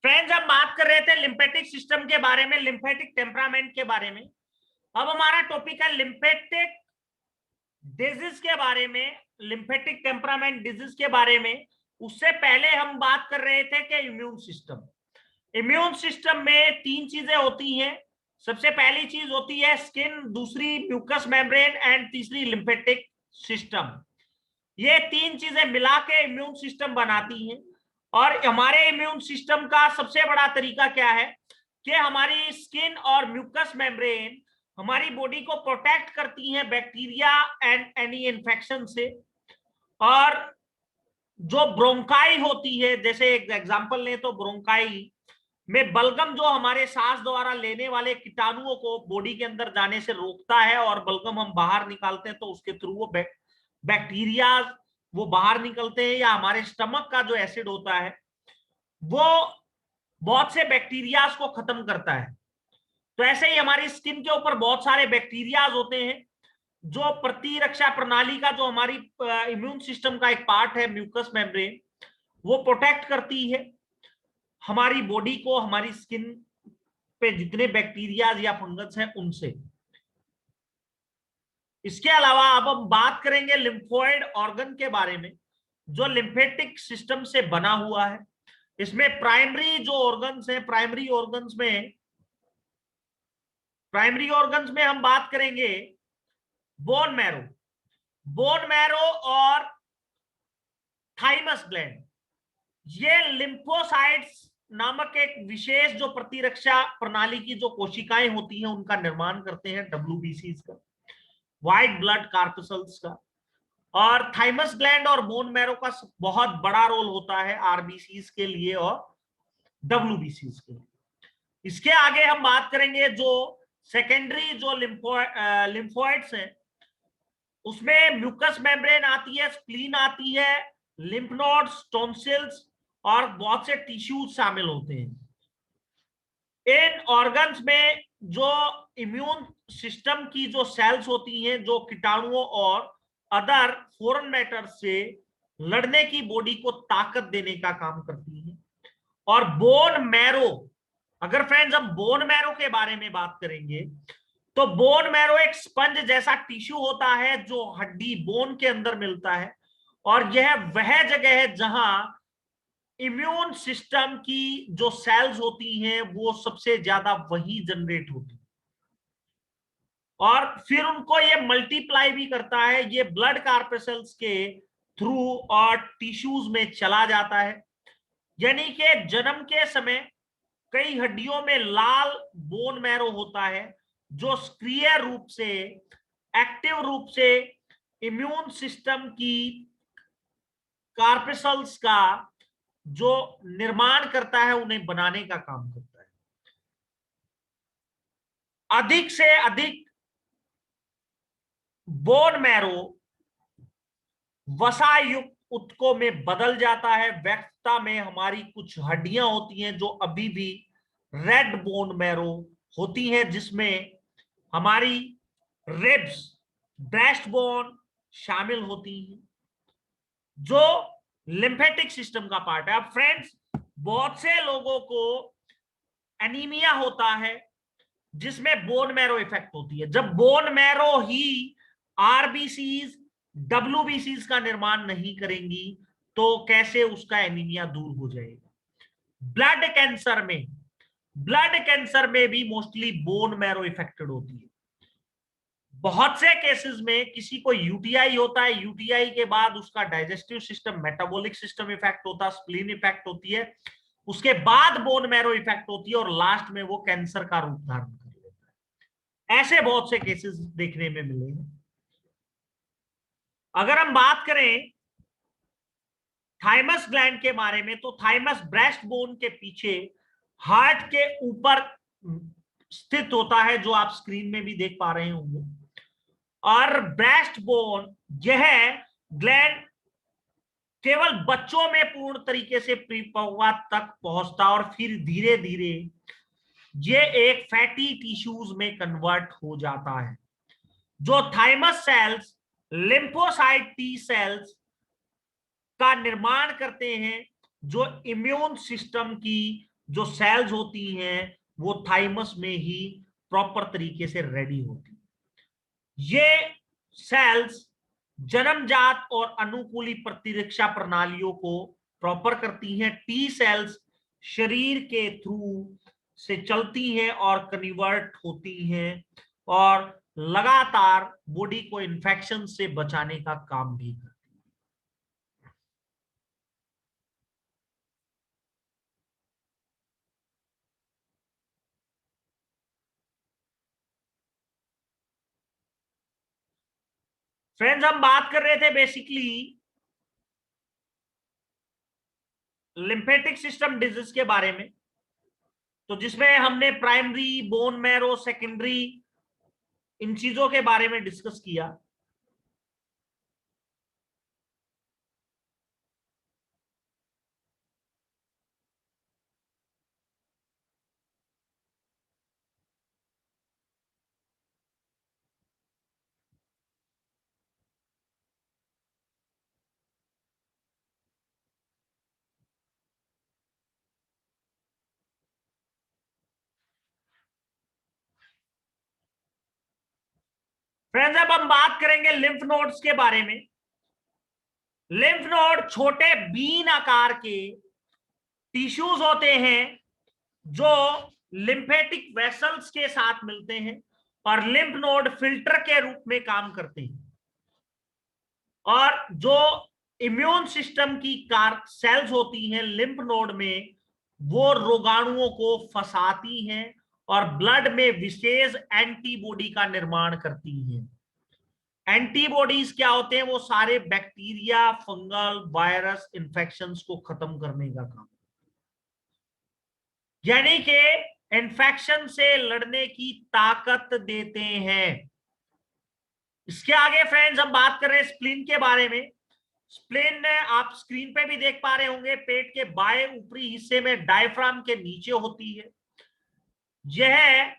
Friends, हम बात कर रहे थे लिम्फेटिक सिस्टम के बारे में, लिम्फेटिक टेम्परामेंट के बारे में। अब हमारा टॉपिक है लिम्फेटिक डिजीज के बारे में, लिम्फेटिक टेम्परामेंट डिजीज के बारे में। उससे पहले हम बात कर रहे थे कि इम्यून सिस्टम में तीन चीजें होती हैं। सबसे पहली चीज होती है स्किन, दूसरी म्यूकस मेम्ब्रेन एंड तीसरी लिम्फेटिक सिस्टम। ये तीन चीजें मिला के इम्यून सिस्टम बनाती हैं। और हमारे इम्यून सिस्टम का सबसे बड़ा तरीका क्या है कि हमारी स्किन और म्यूकस मेम्ब्रेन हमारी बॉडी को प्रोटेक्ट करती हैं बैक्टीरिया एंड एनी इन्फेक्शन से। और जो ब्रोंकाई होती है, जैसे एक एग्जांपल लें तो ब्रोंकाई में बलगम जो हमारे सांस द्वारा लेने वाले कीटाणुओं को बॉडी के अंदर जाने से रोकता है, और बलगम हम बाहर निकालते हैं तो उसके थ्रू वो बैक्टीरिया वो बाहर निकलते हैं, या हमारे स्टमक का जो एसिड होता है वो बहुत से बैक्टीरियाज को खत्म करता है। तो ऐसे ही हमारी स्किन के ऊपर बहुत सारे बैक्टीरियाज होते हैं जो प्रतिरक्षा प्रणाली का, जो हमारी इम्यून सिस्टम का एक पार्ट है म्यूकस मेम्ब्रेन, वो प्रोटेक्ट करती है हमारी बॉडी को, हमारी स्किन पे जितने बैक्टीरियाज या फंगस हैं उनसे। इसके अलावा अब हम बात करेंगे लिम्फोइड ऑर्गन के बारे में, जो लिम्फेटिक सिस्टम से बना हुआ है। इसमें प्राइमरी जो ऑर्गन्स हैं, प्राइमरी ऑर्गन्स में हम बात करेंगे बोन मैरो और थाइमस ग्लैंड। ये लिम्फोसाइट्स नामक एक विशेष जो प्रतिरक्षा प्रणाली की जो कोशिकाएं होती हैं उनका निर्माण करते हैं, WBCs का, व्हाइट ब्लड कार्पसल्स का। और थाइमस ग्लैंड और बोन मैरो का बहुत बड़ा रोल होता है RBCs के लिए और WBCs के लिए। इसके आगे हम बात करेंगे जो सेकेंडरी जो लिम्फोइड्स हैं, उसमें म्यूकस मेम्ब्रेन आती है, स्प्लीन आती है, लिम्फ नोड्स, टॉन्सिल्स और बहुत से टिश्यूज शामिल होते हैं। इन ऑर्गन्स में जो इम्यून सिस्टम की जो सेल्स होती हैं, जो कीटाणुओं और अदर फॉरेन मैटर से लड़ने की बॉडी को ताकत देने का काम करती हैं। और बोन मैरो, अगर फ्रेंड्स हम बोन मैरो के बारे में बात करेंगे तो बोन मैरो एक स्पंज जैसा टिश्यू होता है जो हड्डी बोन के अंदर मिलता है, और यह वह जगह है जहां इम्यून सिस्टम की जो सेल्स होती हैं वो सबसे ज्यादा वही जनरेट होती है, और फिर उनको ये मल्टीप्लाई भी करता है। ये ब्लड कार्पेसल्स के थ्रू और टिश्यूज में चला जाता है। यानी कि जन्म के समय कई हड्डियों में लाल बोन मैरो होता है जो सक्रिय रूप से, एक्टिव रूप से इम्यून सिस्टम की कार्पेसल्स का जो निर्माण करता है, उन्हें बनाने का काम करता है। अधिक से अधिक बोन मैरो वसा युक्त उत्तकों में बदल जाता है। व्यस्तता में हमारी कुछ हड्डियां होती हैं जो अभी भी रेड बोन मैरो होती हैं, जिसमें हमारी रिब्स, ब्रेस्ट बोन शामिल होती हैं, जो लिम्फेटिक सिस्टम का पार्ट है। अब फ्रेंड्स, बहुत से लोगों को एनीमिया होता है जिसमें बोन मैरो इफेक्ट होती है। जब बोन मैरो ही RBCs, WBCs का निर्माण नहीं करेंगी तो कैसे उसका एनीमिया दूर हो जाएगा। ब्लड कैंसर में भी मोस्टली बोन मैरो इफेक्टेड होती है। बहुत से केसेस में किसी को UTI होता है, UTI के बाद उसका digestive system, metabolic system effect होता है, स्प्लीन इफेक्ट होती है, उसके बाद बोन मैरो इफेक्ट होती है, और लास्ट में वो कैंसर का रूप धारण कर लेता है। ऐसे बहुत से केसेस देखने में मिले हैं। अगर हम बात करें थाइमस ग्लैंड के बारे में, तो थाइमस ब्रेस्ट बोन के पीछे हार्ट के ऊपर स्थित होता है, जो आप स्क्रीन में भी देख पा रहे होंगे। और ब्रेस्ट बोन, यह ग्लैंड केवल बच्चों में पूर्ण तरीके से परिपक्वता तक पहुंचता, और फिर धीरे धीरे ये एक फैटी टिश्यूज में कन्वर्ट हो जाता है। जो thymus cells lymphocyte T cells का निर्माण करते हैं, जो इम्यून सिस्टम की जो सेल्स होती हैं वो थाइमस में ही प्रॉपर तरीके से रेडी होती हैं। ये सेल्स जन्मजात और अनुकूली प्रतिरक्षा प्रणालियों को प्रॉपर करती हैं। टी सेल्स शरीर के थ्रू से चलती हैं और कन्वर्ट होती हैं और लगातार बॉडी को इन्फेक्शन से बचाने का काम भी करती हैं। फ्रेंड्स, हम बात कर रहे थे बेसिकली लिम्फेटिक सिस्टम डिजीज के बारे में, तो जिसमें हमने प्राइमरी, बोन मैरो, सेकेंडरी, इन चीजों के बारे में डिस्कस किया। फ्रेंड्स, अब हम बात करेंगे लिम्फ नोड्स के बारे में। लिम्फ नोड छोटे बीन आकार के टिश्यूज होते हैं जो लिम्फेटिक वेसल्स के साथ मिलते हैं और लिम्फ नोड फिल्टर के रूप में काम करते हैं। और जो इम्यून सिस्टम की कार सेल्स होती हैं लिम्फ नोड में, वो रोगाणुओं को फंसाती हैं और ब्लड में विशेष एंटीबॉडी का निर्माण करती हैं। एंटीबॉडीज क्या होते हैं? वो सारे बैक्टीरिया, फंगल, वायरस इन्फेक्शंस को खत्म करने का काम, यानी कि इन्फेक्शन से लड़ने की ताकत देते हैं। इसके आगे फ्रेंड्स हम बात कर रहे हैं स्प्लीन के बारे में। स्प्लीन आप स्क्रीन पे भी देख पा रहे होंगे, पेट के बाएं ऊपरी हिस्से में डायफ्राम के नीचे होती है। यह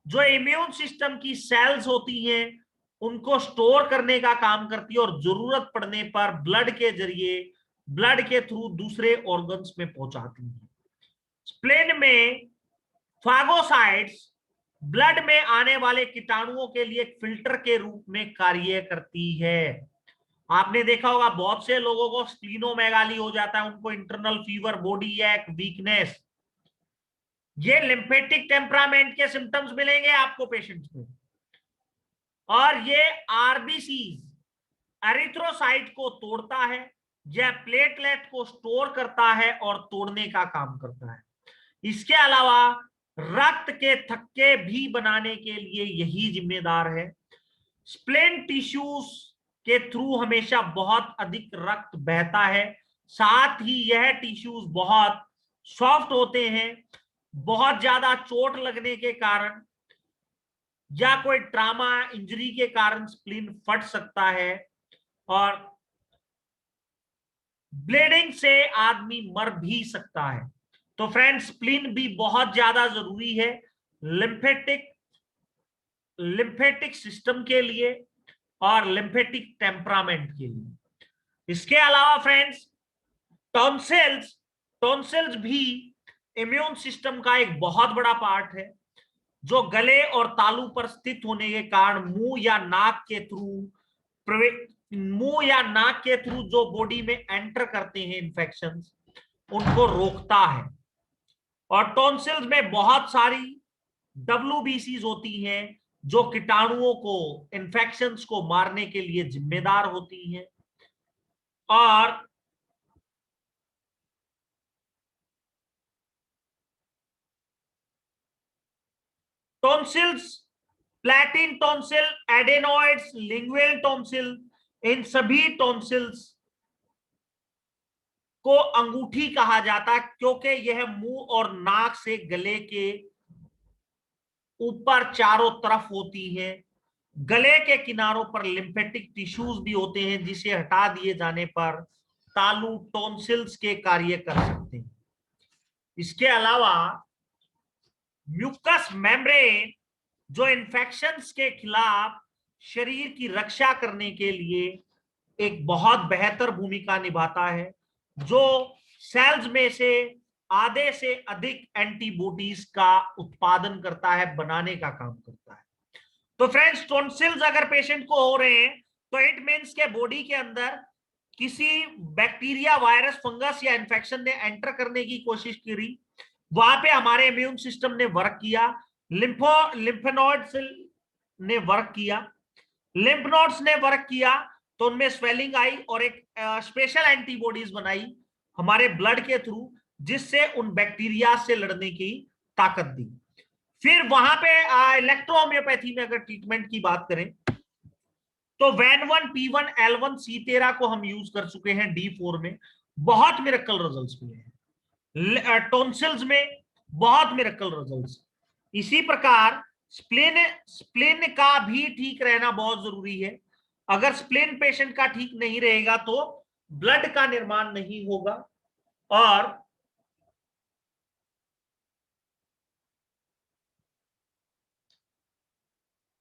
जो इम्यून सिस्टम की सेल्स होती हैं उनको स्टोर करने का काम करती है और जरूरत पड़ने पर ब्लड के जरिए, ब्लड के थ्रू दूसरे ऑर्गन्स में पहुंचाती है। स्प्लीन में फागोसाइट्स ब्लड में आने वाले कीटाणुओं के लिए एक फिल्टर के रूप में कार्य करती है। आपने देखा होगा बहुत से लोगों को स्प्लीनोमेगाली हो जाता है, उनको इंटरनल फीवर, बॉडी एक, वीकनेस, ये लिम्फेटिक टेम्परामेंट के सिम्टम्स मिलेंगे आपको पेशेंट्स में। और ये आरबीसी, एरिथ्रोसाइट को तोड़ता है, यह प्लेटलेट को स्टोर करता है और तोड़ने का काम करता है। इसके अलावा रक्त के थक्के भी बनाने के लिए यही जिम्मेदार है। स्प्लेन टिश्यूज के थ्रू हमेशा बहुत अधिक रक्त बहता है, साथ ही यह टिश्यूज बहुत सॉफ्ट होते हैं। बहुत ज्यादा चोट लगने के कारण या कोई ट्रामा, इंजरी के कारण स्प्लीन फट सकता है और ब्लीडिंग से आदमी मर भी सकता है। तो फ्रेंड्स, स्प्लीन भी बहुत ज्यादा जरूरी है लिम्फेटिक सिस्टम के लिए और लिम्फेटिक टेम्परामेंट के लिए। इसके अलावा फ्रेंड्स, टॉन्सिल्स टॉन्सिल्स भी इम्यून सिस्टम का एक बहुत बड़ा पार्ट है, जो गले और तालू पर स्थित होने के कारण मुंह या नाक के थ्रू जो बॉडी में एंटर करते हैं इन्फेक्शंस, उनको रोकता है। और टॉन्सिल्स में बहुत सारी WBCs होती हैं जो कीटाणुओं को, इन्फेक्शंस को मारने के लिए जिम्मेदार होती हैं। और tonsils, palatine tonsil, adenoids, lingual tonsil, इन सभी टॉन्सिल्स को अंगूठी कहा जाता है क्योंकि यह मुंह और नाक से गले के ऊपर चारों तरफ होती है। गले के किनारों पर लिम्फेटिक टिश्यूज भी होते हैं जिसे हटा दिए जाने पर तालू टॉन्सिल्स के कार्य कर सकते हैं। इसके अलावा म्यूकस मेम्ब्रेन जो इन्फेक्शंस के खिलाफ शरीर की रक्षा करने के लिए एक बहुत बेहतर भूमिका निभाता है, जो सेल्स में से आधे से अधिक एंटीबॉडीज का उत्पादन करता है, बनाने का काम करता है। तो फ्रेंड्स, टॉन्सिल्स अगर पेशेंट को हो रहे हैं तो इट मीन्स के बॉडी के अंदर किसी बैक्टीरिया, वायरस, फंगस या इंफेक्शन ने एंटर करने की कोशिश करी, वहां पे हमारे इम्यून सिस्टम ने वर्क किया, लिम्फोनोड्स ने वर्क किया, लिम्फ नोड्स ने वर्क किया तो उनमें स्वेलिंग आई और एक स्पेशल एंटीबॉडीज बनाई हमारे ब्लड के थ्रू, जिससे उन बैक्टीरिया से लड़ने की ताकत दी। फिर वहां पे इलेक्ट्रोहोम्योपैथी में अगर ट्रीटमेंट की बात करें तो वैन-1, P1, L1, C13 को हम यूज कर चुके हैं D4 में, बहुत मिरेकल रिजल्ट्स मिले हैं। टॉन्सिल्स में बहुत मिरेकल रिजल्ट्स। इसी प्रकार स्प्लेन का भी ठीक रहना बहुत जरूरी है। अगर स्प्लेन पेशेंट का ठीक नहीं रहेगा तो ब्लड का निर्माण नहीं होगा और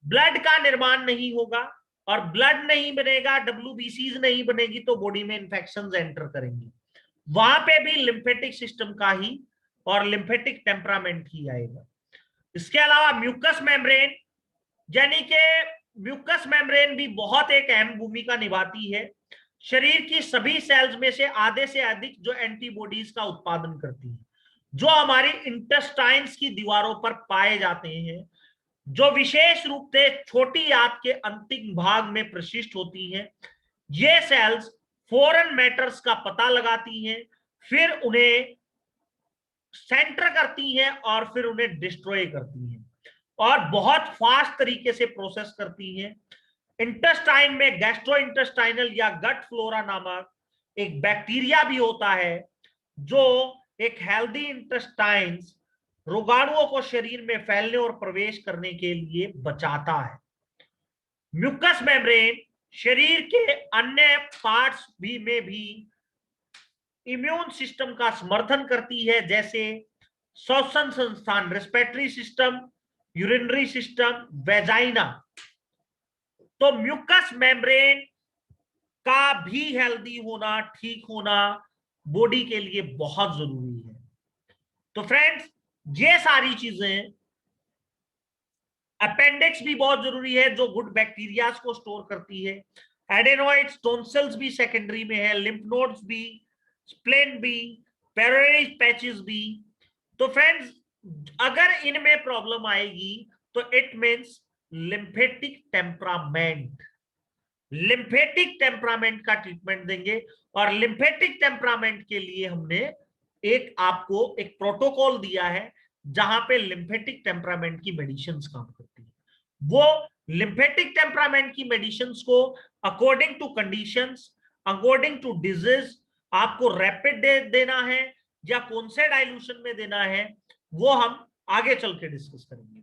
ब्लड का निर्माण नहीं होगा और ब्लड नहीं बनेगा, WBCs नहीं बनेगी तो बॉडी में इंफेक्शंस एंटर करेंगी। वहां पे भी लिम्फेटिक सिस्टम का ही और लिम्फेटिक टेम्परामेंट ही आएगा। इसके अलावा म्यूकस मेम्ब्रेन, यानी कि म्यूकस मेम्ब्रेन भी बहुत एक अहम भूमिका निभाती है। शरीर की सभी सेल्स में से आधे से अधिक जो एंटीबॉडीज का उत्पादन करती है, जो हमारी इंटेस्टाइन्स की दीवारों पर पाए जाते हैं, जो विशेष रूप से छोटी आंत के अंतिम भाग में प्रशिष्ट होती हैं। ये सेल्स फॉरेन मैटर्स का पता लगाती हैं, फिर उन्हें सेंटर करती हैं और फिर उन्हें डिस्ट्रॉय करती हैं और बहुत फास्ट तरीके से प्रोसेस करती हैं। इंटेस्टाइन में गैस्ट्रोइंटेस्टाइनल या गट फ्लोरा नामक एक बैक्टीरिया भी होता है जो एक हेल्दी इंटेस्टाइन्स रोगाणुओं को शरीर में फैलने और प्रवेश करने के लिए बचाता है। म्यूकस मेम्ब्रेन शरीर के अन्य पार्ट्स में भी इम्यून सिस्टम का समर्थन करती है, जैसे श्वसन संस्थान, respiratory system, urinary system, vagina. तो म्यूकस मेम्ब्रेन का भी हेल्दी होना, ठीक होना बॉडी के लिए बहुत जरूरी है। तो फ्रेंड्स, ये सारी चीजें, अपेंडिक्स भी बहुत जरूरी है जो गुड बैक्टीरियाज को स्टोर करती है, एडेनोइड्स, टॉन्सिल्स भी सेकेंडरी में है, लिम्फ नोड्स भी, स्प्लेन भी, पेरोइड पैचेस भी। तो फ्रेंड्स, अगर इनमें प्रॉब्लम आएगी तो it means lymphatic temperament. Lymphatic temperament का ट्रीटमेंट देंगे और लिम्फेटिक टेम्परामेंट के लिए हमने एक आपको एक प्रोटोकॉल दिया है जहां पे लिम्फेटिक टेम्परामेंट की मेडिसिन्स काम करती है। वो लिम्फेटिक टेम्परामेंट की मेडिसिन्स को according to conditions, according to disease आपको रैपिड देना है या कौन से डाइल्यूशन में देना है, वो हम आगे चल के डिस्कस करेंगे।